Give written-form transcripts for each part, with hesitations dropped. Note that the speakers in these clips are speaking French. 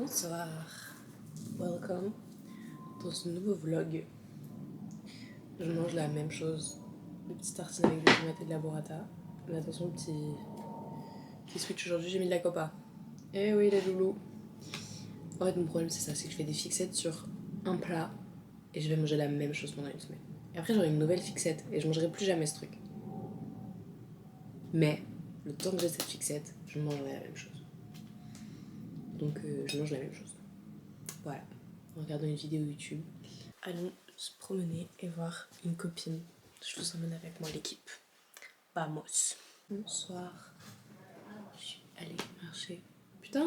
Bonsoir, welcome dans ce nouveau vlog. Je mange la même chose, des petites tartines avec des tomates et de la burrata. Mais attention, petit switch aujourd'hui, j'ai mis de la copa. Eh oui les loulous. En fait mon problème c'est ça, c'est que je fais des fixettes sur un plat et je vais manger la même chose pendant une semaine. Et après j'aurai une nouvelle fixette et je mangerai plus jamais ce truc. Mais le temps que j'ai cette fixette, je mangerai la même chose. Donc je mange la même chose. Voilà, en regardant une vidéo YouTube. Allons se promener et voir une copine. Je vous emmène avec moi l'équipe. Vamos. Bonsoir. Je suis allée marcher. Putain,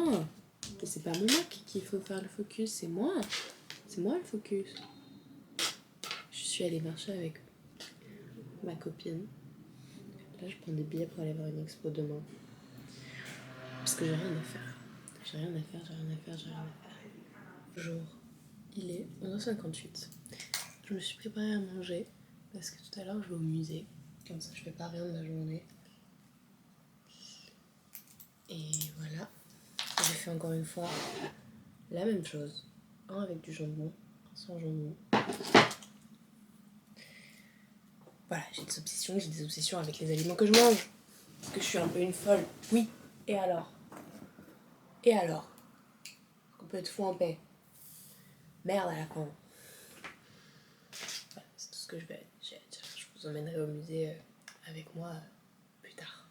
mais c'est pas mon Mac qu'il faut faire le focus, c'est moi. C'est moi le focus. Je suis allée marcher avec ma copine. Là, je prends des billets pour aller voir une expo demain. Parce que j'ai rien à faire. J'ai rien à faire. Bonjour. Il est 11h58. Je me suis préparée à manger parce que tout à l'heure je vais au musée. Comme ça je fais pas rien de la journée. Et voilà. J'ai fait encore une fois la même chose. Un avec du jambon, un sans jambon. Voilà, j'ai des obsessions avec les aliments que je mange. Parce que je suis un peu une folle. Oui. Et alors on peut être fou en paix. Merde à la con. Voilà, c'est tout ce que je vais dire. Je vous emmènerai au musée avec moi plus tard.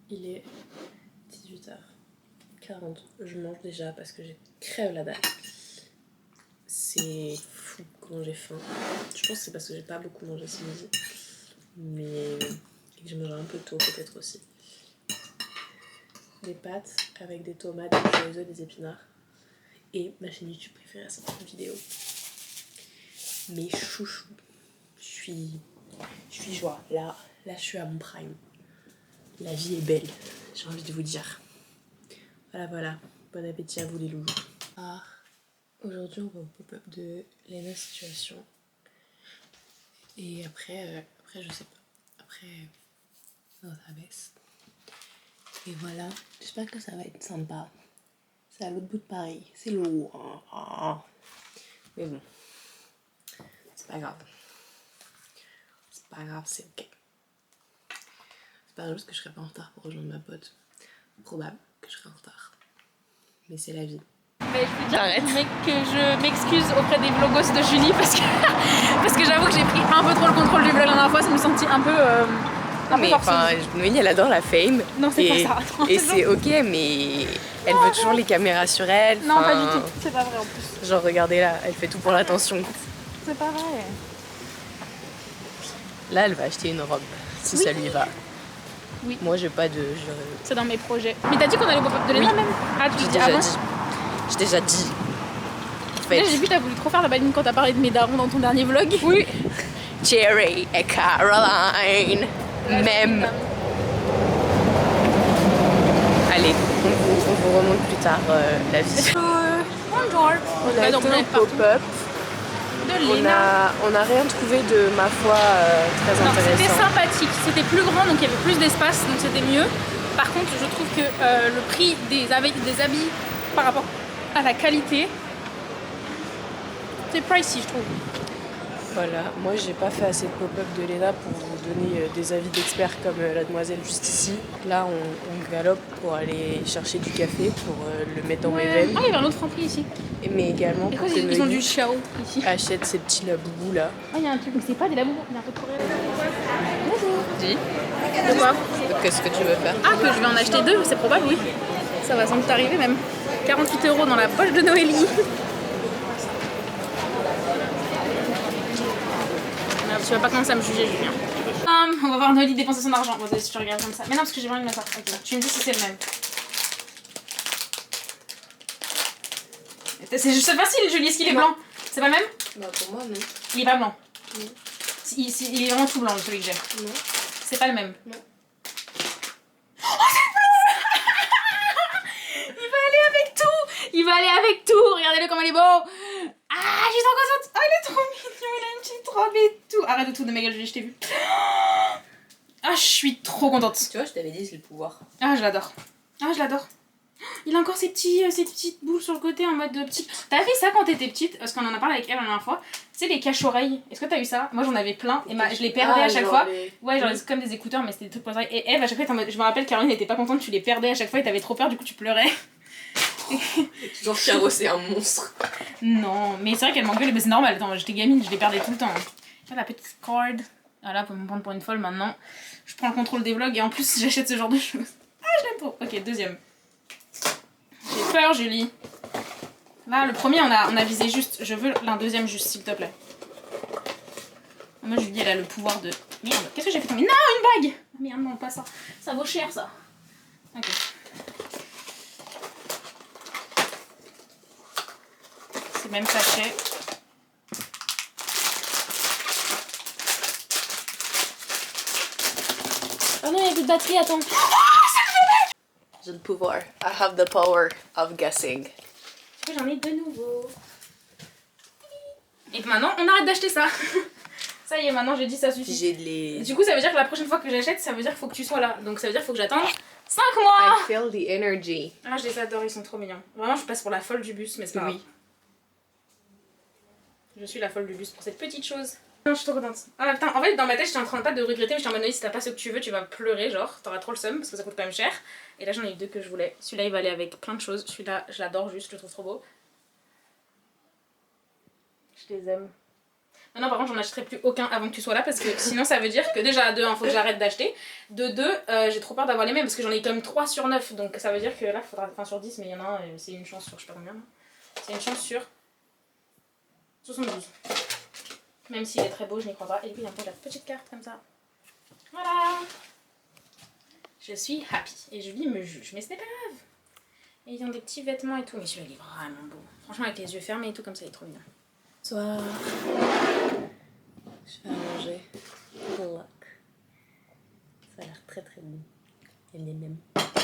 Il est 18h40. Je mange déjà parce que j'ai crève la dalle. C'est fou comment j'ai faim. Je pense que c'est parce que j'ai pas beaucoup mangé ce midi. Mais et que je mangerai un peu tôt peut-être aussi. Des pâtes avec des tomates, des chorizo, des épinards. Et ma chaîne YouTube préférée à cette vidéo. Mes chouchous. Je suis joie. Là je suis à mon prime. La vie est belle, j'ai envie de vous dire. Voilà. Bon appétit à vous les loulous. Aujourd'hui, on va au pop-up de Lena Situation. Et après, je sais pas. Après, non, ça baisse. Et voilà, j'espère que ça va être sympa. C'est à l'autre bout de Paris, c'est lourd. Mais bon, c'est pas grave. C'est ok. C'est pas grave parce que je serai pas en retard pour rejoindre ma pote. Probable que je serai en retard. Mais c'est la vie. Mais je peux dire que je m'excuse auprès des vlogos de Julie parce que j'avoue que j'ai pris un peu trop le contrôle du vlog la dernière fois, ça me sentit un peu forceuse. Noélie elle adore la fame. Non, c'est pas ça. Et c'est ok, mais elle veut toujours les caméras sur elle. Non, pas du tout, c'est pas vrai en plus. Genre regardez là, elle fait tout pour l'attention. C'est pas vrai. Là elle va acheter une robe, si ça lui va. Oui. Moi j'ai pas de... C'est dans mes projets. Mais t'as dit qu'on allait au pop-up de Lena même? Ah, tu dis avant? J'ai déjà dit. En fait, j'ai vu t'as voulu trop faire la baline quand t'as parlé de mes darons dans ton dernier vlog. Oui. Jerry et Caroline. Même. Allez, on vous remonte plus tard la vie. Bonjour. On a été au pop-up. On a rien trouvé de ma foi très intéressant. C'était sympathique, c'était plus grand donc il y avait plus d'espace donc c'était mieux. Par contre je trouve que le prix des habits par rapport à la qualité, c'est pricey je trouve. Voilà, moi j'ai pas fait assez de pop-up de Lena pour vous donner des avis d'experts comme la demoiselle juste ici. Là on galope pour aller chercher du café pour le mettre dans mes veines. Ah il y avait un autre Franprix ici. Mais également pour que ils ont du Xiao ici. Achète ces petits laboubous là. Ah il y a un truc, mais c'est pas des laboubous, il y a un peu de coréen. Bonjour. Dis. De quoi? Qu'est-ce que tu veux faire? Ah que je vais en acheter deux, c'est probable oui. Ça va sans doute arriver même. 48 € dans la poche de Noélie. Tu vas pas commencer à me juger, Julien. On va voir Noélie dépenser son argent. Bon, si tu regardes comme ça. Mais non, parce que j'ai pas envie de mettre ça. Ok, tu me dis si c'est le même. C'est juste facile, Julie. Est-ce qu'il est blanc? C'est pas le même? Bah, pour moi, non. Il est pas blanc. Non. Il est vraiment tout blanc, celui que j'ai. Non. C'est pas le même. Non. Oh, c'est bleu! Il va aller avec tout! Regardez-le comme il est beau! Ah, je suis trop contente! Oh, il est trop mignon, il a une petite robe et tout. Arrête de tout de ma gueule, Julie, je t'ai vu. Ah, je suis trop contente. Tu vois, je t'avais dit, c'est le pouvoir. Ah, je l'adore. Ah, je l'adore. Il a encore ces petites boules sur le côté en mode de petit. T'as fait ça quand t'étais petite? Parce qu'on en a parlé avec elle la dernière fois. Tu sais, les cache-oreilles. Est-ce que t'as eu ça? Moi, j'en avais plein et je les perdais à chaque fois. Ouais, genre comme des écouteurs, mais c'était des trucs pour ça. Et Eve, à chaque fois, je me rappelle, Caroline n'était pas contente, tu les perdais à chaque fois et t'avais trop peur, du coup, tu pleurais. Toujours carrossé un monstre. Non, mais c'est vrai qu'elle m'engueulait, mais c'est normal. Attends, j'étais gamine, je les perdais tout le temps. La petite card. Voilà, pour me prendre pour une folle maintenant. Je prends le contrôle des vlogs et en plus, j'achète ce genre de choses. Ah, je l'aime trop. Ok, deuxième. J'ai peur, Julie. Là, le premier, on a visé juste. Je veux un deuxième juste, s'il te plaît. Moi, Julie, elle a le pouvoir de... Merde, qu'est-ce que j'ai fait tomber? Non, une bague! Merde, non, pas ça. Ça vaut cher, ça. Ok. C'est le même sachet. Oh non, il n'y a plus de batterie, attends. J'ai le pouvoir. I have the power of guessing. J'en ai de nouveau. Et maintenant, on arrête d'acheter ça. Ça y est, maintenant j'ai dit ça suffit. J'ai de les... Du coup, ça veut dire que la prochaine fois que j'achète, ça veut dire qu'il faut que tu sois là. Donc ça veut dire qu'il faut que j'attende 5 mois. I feel the energy. Ah, je les adore, ils sont trop mignons. Vraiment, je passe pour la folle du bus, mais c'est pas grave. Oui. Je suis la folle du bus pour cette petite chose. Non, je suis trop contente. Ah putain, en fait, dans ma tête, j'étais en train pas de regretter, mais j'étais en mode, si t'as pas ce que tu veux, tu vas pleurer, genre, t'auras trop le seum parce que ça coûte quand même cher. Et là, j'en ai eu deux que je voulais. Celui-là, il va aller avec plein de choses. Celui-là, je l'adore juste, je le trouve trop beau. Je les aime. Non, par contre, j'en achèterai plus aucun avant que tu sois là parce que sinon, ça veut dire que déjà, de 1, faut que j'arrête d'acheter. De 2, j'ai trop peur d'avoir les mêmes parce que j'en ai quand même 3 sur 9. Donc ça veut dire que là, il faudra. Enfin, sur 10, mais il y en a un, c'est une chance sur je sais pas combien. C'est une chance sur 72. Même s'il est très beau, je n'y crois pas. Et puis, il y a un peu la petite carte comme ça. Voilà. Je suis happy. Et Julie me juge, mais ce n'est pas grave. Et ils ont des petits vêtements et tout. Mais celui-là, il est vraiment beau. Franchement, avec les yeux fermés et tout, comme ça, il est trop mignon. Soir. Je vais à manger. Look. Ça a l'air très très bon. Elle les mêmes.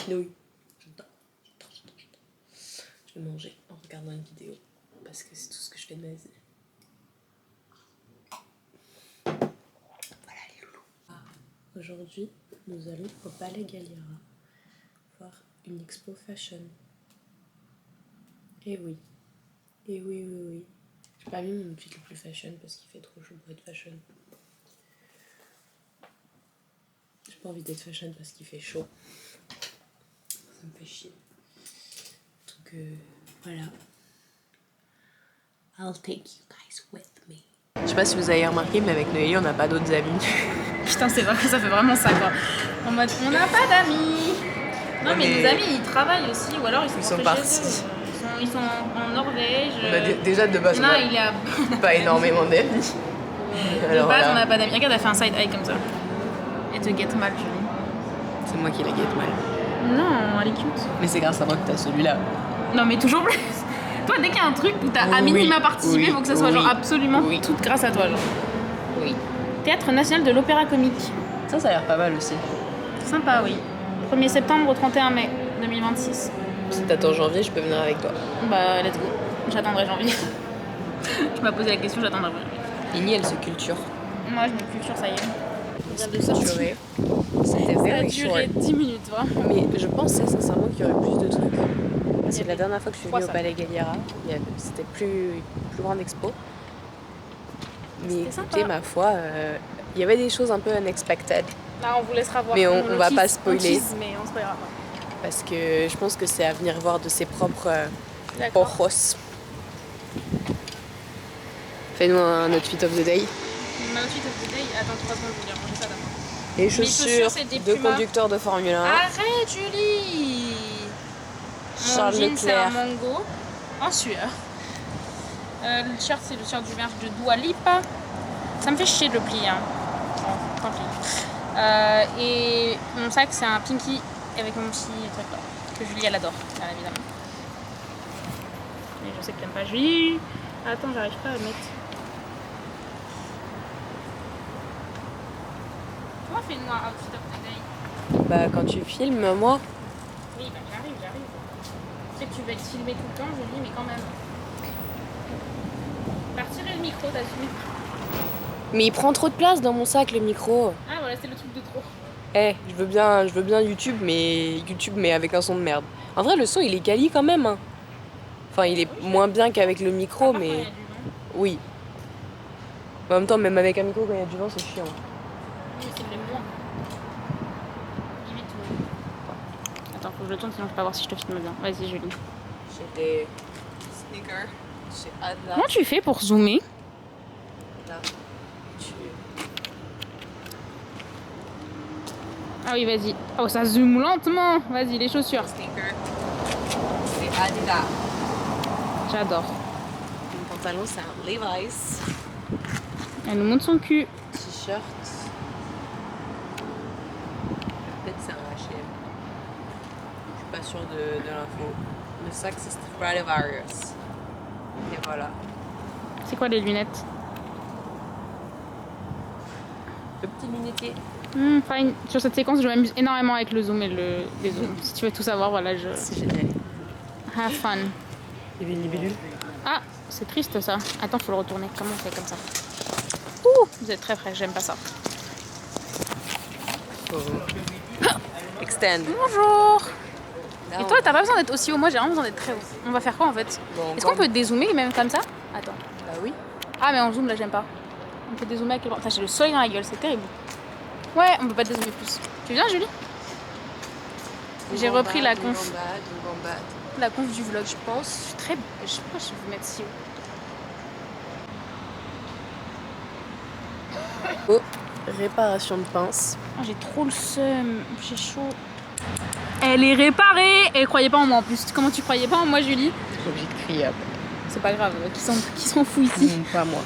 Oui. J'adore. Je vais manger en regardant une vidéo. Parce que c'est tout ce que je fais de ma vie. Voilà les loulous. Aujourd'hui, nous allons au Palais Galliera voir une expo fashion. Et oui. Et oui, oui, oui. J'ai pas mis mon outfit le plus fashion parce qu'il fait trop chaud pour être fashion. J'ai pas envie d'être fashion parce qu'il fait chaud. Ça me fait chier. Donc voilà. I'll take you guys with me. Je sais pas si vous avez remarqué, mais avec Noélie, on n'a pas d'autres amis. Putain, c'est vrai, ça fait vraiment ça quoi. En mode, on n'a pas d'amis. Non, mais nos amis ils travaillent aussi, ou alors ils sont partis. Ils sont en Norvège. Déjà de base, non, il y a pas énormément d'amis. de base, on n'a pas d'amis. Regarde, elle a fait un side eye comme ça. Elle te guette mal, Julie. C'est moi qui la guette mal. Non, elle est cute. Mais c'est grâce à moi que t'as celui-là. Non, mais toujours plus. Toi, dès qu'il y a un truc où t'as à minima participé, il faut que ça soit genre absolument tout grâce à toi. Genre. Oui. Théâtre national de l'opéra comique. Ça a l'air pas mal aussi. Sympa, oui. 1er septembre au 31 mai 2026. Si t'attends janvier, je peux venir avec toi. Bah, let's go. J'attendrai janvier. Je m'as posé la question, j'attendrai janvier. Lini, elle se culture. Moi, je me culture, ça y est. Vient de sortir. C'était Ça a duré 10 minutes, vraiment. Mais je pensais sincèrement qu'il y aurait plus de trucs. Parce que la dernière fois que je suis venue au Palais Galliera, c'était plus grande expo. Mais écoutez, ma foi, il y avait des choses un peu unexpected. Là, on vous laissera voir. Mais on va pas spoiler. Mais on spoilera pas. Parce que je pense que c'est à venir voir de ses propres ojos. Fais-nous un outfit of the day. Un outfit of the day. Attends 3 secondes, je vais ranger ça d'abord. Les chaussures de conducteur de Formule 1. Arrête, Julie! Charles Mon jean, Leclerc. c'est un mango en sueur. Le shirt, c'est le shirt du merch de Dua Lipa. Ça me fait chier de le plier. Hein. Bon, tant pis. Et mon sac, c'est un pinky avec mon petit truc là. Que Julie, elle adore, bien évidemment. Mais je sais que t'aimes pas Julie. Attends, j'arrive pas à le mettre. Comment fais-nous un outfit of the day? Bah, quand tu filmes, moi. Oui, bah j'arrive. Je sais que tu vas être filmé tout le temps, Julie, mais quand même. Faire tirer le micro, t'assumes. Mais il prend trop de place dans mon sac, le micro. Ah voilà, c'est le truc de trop. Eh, je veux bien YouTube, mais avec un son de merde. En vrai, le son, il est quali quand même. Hein. Enfin, il est moins bien qu'avec le micro, Quand il y mais... a du vent. Oui. En même temps, même avec un micro, quand il y a du vent, c'est chiant. Oui, c'est le moins. Limite tout. Attends, faut que je le tourne, sinon je peux pas voir si je te filme bien. Vas-y, Julie. J'ai des sneakers chez Adla. Comment tu fais pour zoomer? Là. Ah oui, vas-y. Oh, ça zoome lentement. Vas-y, les chaussures. Sneakers. C'est Adla. J'adore. Mon pantalon, c'est un Levi's. Elle nous montre son cul. T-shirt. Peut-être c'est un H&M. Je suis pas sûre de l'info. Le sac, c'est Stradivarius. Et voilà. C'est quoi les lunettes? Le petit lunetier. Fine. Sur cette séquence, je m'amuse énormément avec le zoom et les zooms. Si tu veux tout savoir, voilà, je... C'est génial. Have fun. Il y avait une libellule. Ah, c'est triste ça. Attends, faut le retourner. Comment on fait comme ça? Ouh, vous êtes très frais, j'aime pas ça. Extend. Bonjour. Là, Et toi, t'as pas besoin d'être aussi haut. Moi, j'ai vraiment besoin d'être très haut. On va faire quoi en fait? Bon, Est-ce qu'on peut dézoomer même comme ça? Attends. Bah oui. Ah, mais en zoom là, j'aime pas. On peut dézoomer avec le bras. Enfin, j'ai le soleil dans la gueule, c'est terrible. Ouais, on peut pas dézoomer plus. Tu viens, Julie? J'ai repris la conf. La conf du vlog, je pense. Je suis très. Je sais pas, je vais vous mettre si haut. Oh, réparation de pince. Ah, j'ai trop le seum. J'ai chaud. Elle est réparée. Elle croyait pas en moi en plus. Comment tu croyais pas en moi, Julie? J'ai crié après. C'est pas grave. Qui s'en fout ici? Pas moi.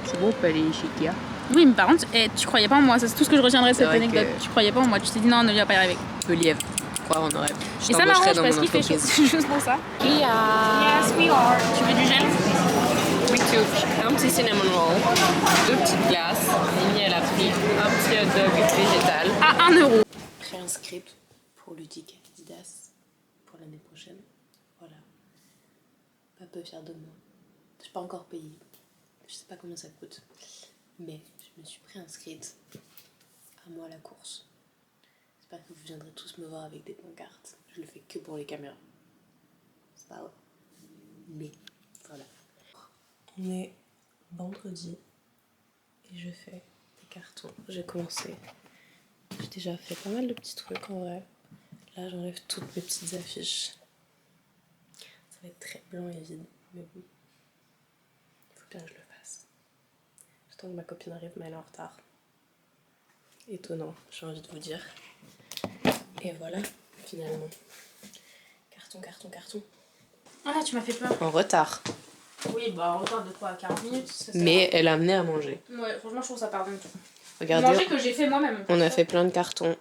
C'est bon, on peut aller chez Kia. Oui, mais par contre, tu croyais pas en moi. Ça, c'est tout ce que je retiendrai de cette vrai anecdote. que- Tu croyais pas en moi. Tu t'es dit non, ne viens pas y arriver. Peu lièvre. Croire en rêve. Je Et ça t'embaucherai m'arrange dans parce mon qu'il fait chaud. entreprise. C'est juste pour ça. Yes, we are. Tu veux du gel? Oui, un petit cinnamon roll, 2 petites glaces, Mimi elle a pris un petit hot dog végétal. À 1 euro. Préinscrite pour Ludique Adidas pour l'année prochaine. Voilà. Pas peu fière de moi. Je suis pas encore payée. Je sais pas combien ça coûte. Mais je me suis préinscrite. À moi la course. J'espère que vous viendrez tous me voir avec des pancartes. Je le fais que pour les caméras. C'est pas vrai. Mais voilà. On est vendredi et je fais des cartons. J'ai commencé. J'ai déjà fait pas mal de petits trucs en vrai. Là j'enlève toutes mes petites affiches. Ça va être très blanc et vide. Mais bon. Il faut bien que je le fasse. J'attends que ma copine arrive mais elle est en retard. Étonnant, j'ai envie de vous dire. Et voilà, finalement. Carton, carton, carton. Ah là, tu m'as fait peur. En retard. Oui, bah en retard de quoi? 40 minutes ça, Mais elle a amené à manger. Ouais, franchement, je trouve ça pardonne tout. Regardez, Manger que j'ai fait moi-même. on a fait plein de cartons.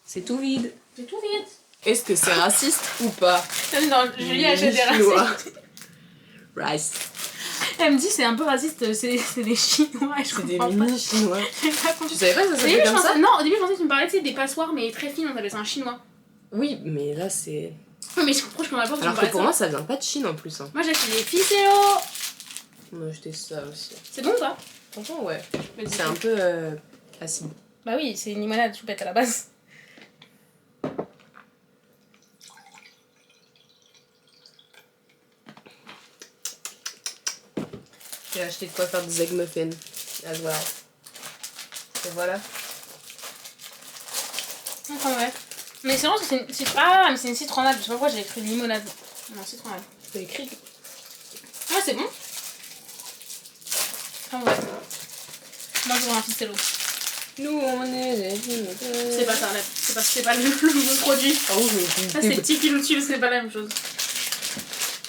C'est tout vide. C'est tout vite. Est-ce que c'est raciste ou pas? Non, Julie a jeté des Chinois. racistes. Rice. Elle me dit c'est un peu raciste, c'est des Chinois. Je C'est des comprends pas. mini chinois. J'ai pas compris. Tu savais pas que ça Au début, s'appelait je comme ça? pensais... Non, au début, je pensais que tu me parlais de des passoires, mais très fines, on appelle ça un chinois. Oui, mais là c'est. Oui, mais je comprends pas que tu me Alors que parlais pour de moi ça. ça vient pas de Chine en plus. Hein. Moi, j'ai acheté des ficello. On a acheté ça aussi. C'est bon ou pas? Franchement, ouais. Vas-y. C'est un peu acide. Bah oui, c'est une limonade choupette à la base. J'ai acheté de quoi faire des egg muffins. As well. Et voilà. Enfin, ouais. Mais c'est vrai que c'est une... Ah, mais c'est une citronnade. Je sais pas pourquoi j'ai écrit limonade. Non, citronnade. C'est écrit. Ah, c'est bon. Enfin, ouais. Moi, je veux un ficello. Nous on est. C'est pas ça, là. C'est pas le bon produit. Oh, Ça, c'est petit kilo dessus, parce que c'est pas la même chose.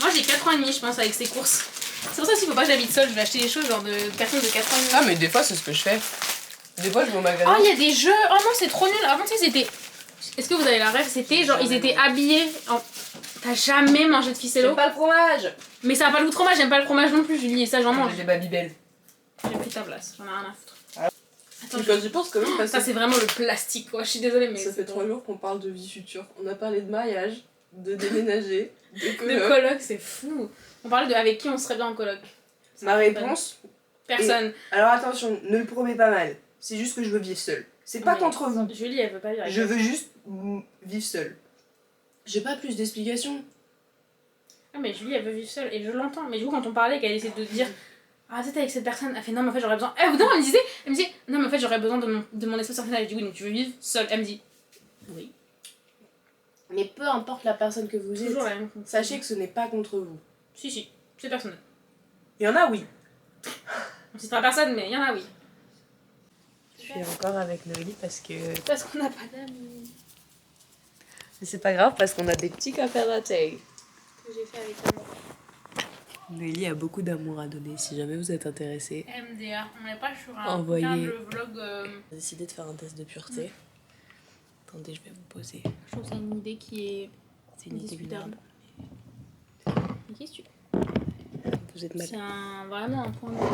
Moi, j'ai 4 ans et demi, je pense, avec ces courses. C'est pour ça qu'il faut pas que j'habite seule. Je vais acheter des choses genre de personnes de 4 ans et demi. Ah, mais des fois c'est ce que je fais. Des fois je vais au magasin. Oh, il y a des jeux. Oh non, c'est trop nul. Avant, tu sais, c'était. Est-ce que vous avez la rêve? C'était genre, ils étaient habillés en. T'as jamais mangé de ficello? J'aime pas le fromage. Mais ça a pas le goût de fromage, j'aime pas le fromage non plus, Julie, et ça, j'en mange. J'ai des Babybel. J'ai pris ta place, j'en ai rien à foutre. Ah. Attends, Quand j'y pense quand même parce ça, que c'est vraiment le plastique, quoi. Je suis désolée, mais. ça fait 3 jours qu'on parle de vie future. On a parlé de mariage, de déménager, de De coloc. coloc, c'est fou. On parlait de avec qui on serait bien en coloc. Ma réponse, Personne. Alors attention, ne le promets pas mal. C'est juste que je veux vivre seule. C'est pas contre vous. Julie, elle veut pas vivre avec Je veux juste vivre seule. J'ai pas plus d'explications. Ah, mais Julie, elle veut vivre seule. Et je l'entends. Mais du coup, quand on parlait, qu'elle essayait de dire ah, t'es avec cette personne, elle fait non, mais en fait, j'aurais besoin. Non, elle me disait non, mais en fait, j'aurais besoin de mon espace personnel. Je dis oui, donc tu veux vivre seule. Elle me dit oui. Mais peu importe la personne que vous êtes, Toujours la même. sachez que ce n'est pas contre vous. Si, c'est personnel. Il y en a, oui. On citera personne, mais il y en a, oui. Je suis encore avec Noélie parce que... Parce qu'on n'a pas d'amis. Mais c'est pas grave parce qu'on a des petits cafés latte. Que j'ai fait avec amour. Noélie a beaucoup d'amour à donner si jamais vous êtes intéressé. MDA, on n'est pas sur un Envoyez. vlog. J'ai décidé de faire un test de pureté. Attendez, je vais vous poser. Je trouve que c'est une idée qui est. C'est une idée minable. Mais qu'est-ce que tu. Vous êtes mal. C'est vraiment un point de vue.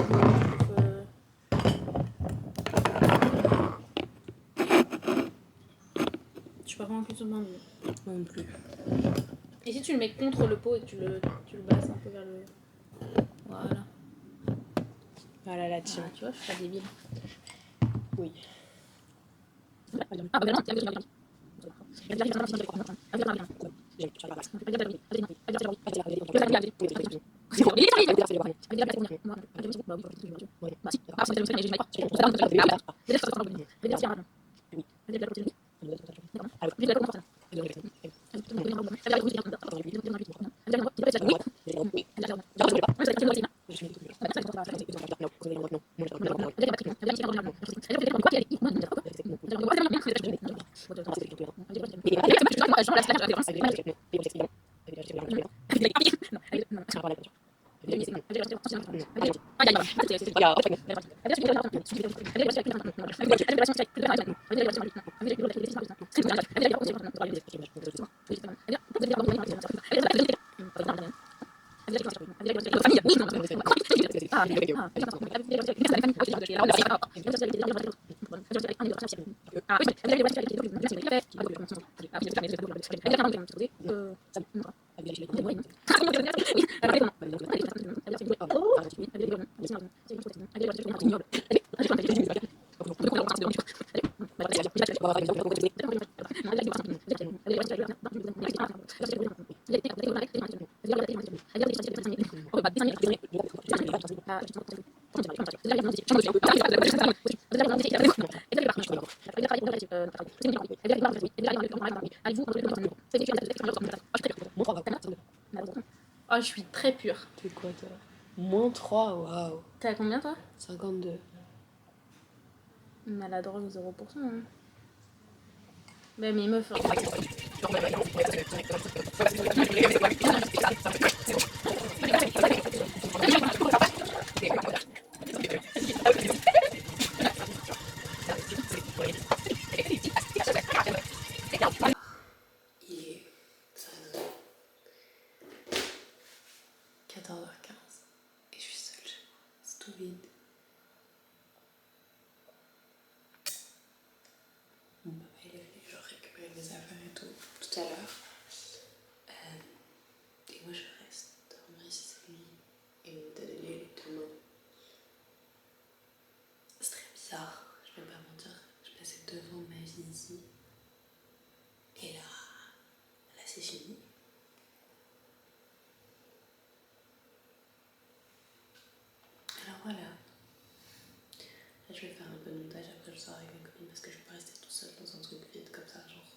Je suis pas convaincue de son point de vue. Moi non plus. Et si tu le mets contre le pot et que tu le balances un peu vers le. Voilà. Voilà la team. Tu vois, je suis pas débile. Oui. Oh, je suis très pure. T'es quoi toi? Moins 3, waouh. T'es à combien toi? 52. On a la drogue 0%. Hein. Bah, mais meuf. Il est 14h15 et je suis seule chez moi. C'est tout vide. Mon papa il est venu genre récupérer mes affaires et tout à l'heure. Et moi je reste dormir ici cette nuit. Et mon état de lieu est tellement... C'est très bizarre, je vais pas mentir. Je passais devant ma vie ici. Et là c'est fini. Alors voilà. Là je vais faire un peu de montage, après je sors avec mes copines parce que je vais pas rester toute seule dans un truc vide comme ça, genre.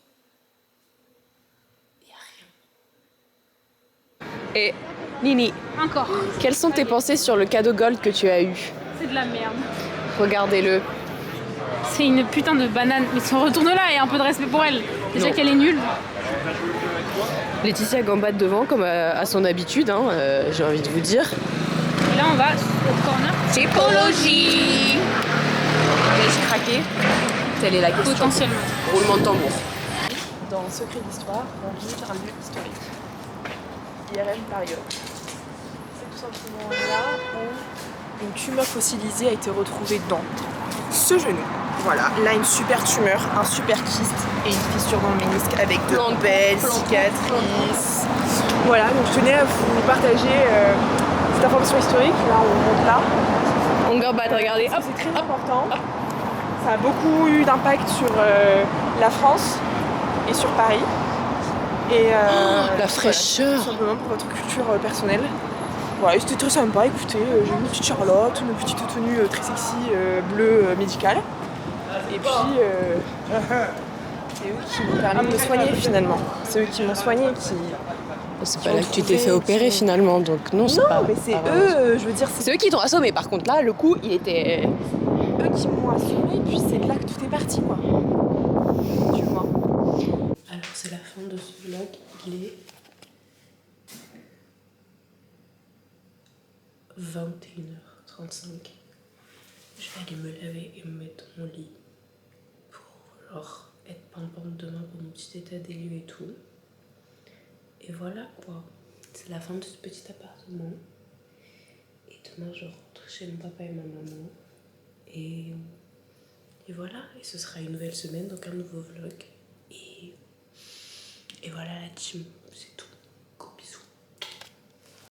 Y'a rien. Et Nini, Encore. quelles sont tes pensées sur le cadeau gold que tu as eu? C'est de la merde. Regardez-le. C'est une putain de banane. Mais son retourne là et un peu de respect pour elle. Déjà qu'elle est nulle. Laetitia gambade devant comme à son habitude, hein, j'ai envie de vous dire. Et là on va au corner. Typologie. Vais-je craquer? Telle est la question. Potentiellement. Roulement de tambour. Dans Secret d'Histoire, on visite un lieu historique. IRM Paris. C'est tout simplement là où une tumeur fossilisée a été retrouvée dans ce genou. Voilà, là une super tumeur, un super kyste et une fissure dans le ménisque avec de belles cicatrices. Voilà, donc je tenais à vous partager cette information historique. Là, on monte là. On go bad, regardez, hop. C'est très important. Ça a beaucoup eu d'impact sur la France et sur Paris. Et la fraîcheur. voilà, tout simplement pour votre culture personnelle. Voilà, c'était très sympa, écoutez, j'ai une petite Charlotte, une petite tenue très sexy, bleue médicale. Et puis, c'est eux qui m'ont permis de me soigner finalement. C'est eux qui m'ont soigné, qui... C'est pas là que tu t'es fait opérer finalement, donc non, c'est pas... Non, mais c'est eux, je veux dire, C'est eux qui t'ont assommé, par contre là, le coup, il était... eux qui m'ont assommé, puis c'est de là que tout est parti, quoi. Tu vois. Alors c'est la fin de ce vlog, il est 21h35. Je vais aller me laver et me mettre dans mon lit pour genre être pimpante demain pour mon petit état des lieux et tout. Et voilà quoi, c'est la fin de ce petit appartement. Et demain je rentre chez mon papa et ma maman. Et voilà, et ce sera une nouvelle semaine, donc un nouveau vlog. Et voilà la team, c'est tout.